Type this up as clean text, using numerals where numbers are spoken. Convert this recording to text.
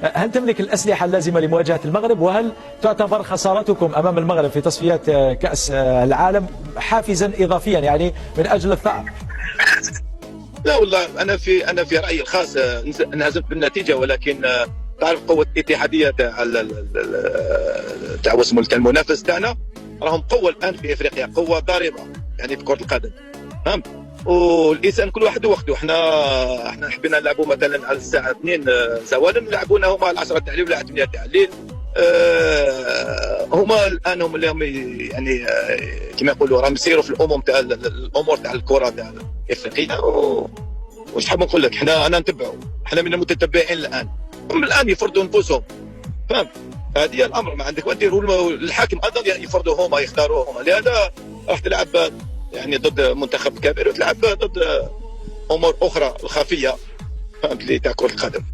هل تملك الأسلحة اللازمة لمواجهة المغرب؟ وهل تعتبر خسارتكم أمام المغرب في تصفيات كأس العالم حافزا إضافيا يعني من أجل الثأر؟ لا والله أنا في رأيي الخاص انهزمت بالنتيجة، ولكن تعرف قوة الاتحادية تاع واسمه المنافس تاعنا راهم قوة الآن في إفريقيا، قوة ضاربة يعني في كرة القدم، فهمت؟ والانسان كل واحد وقته. احنا حبينا نلعبوا مثلا على الساعه 2 زوالا، نلعبونا هما على 10 تاع الليل ولا 8 تاع الليل. هما الان هم اللي هم يعني كما يقولوا راهم يسيروا في الامور تاع الكره تاع افريقيا. واش حاب نقول لك، انا نتبعوا، احنا من المتتبعين الان، هم الان يفرضوا انفسهم، فهمت؟ هذه الامر ما عندك، وديروا الحاكم ايضا يفرضوا هما، يختاروا هما. لهذا راح تلعب يعني ضد منتخب كبير وتلعب ضد امور اخرى خفيه، فهمت لي، تاع كره القدم.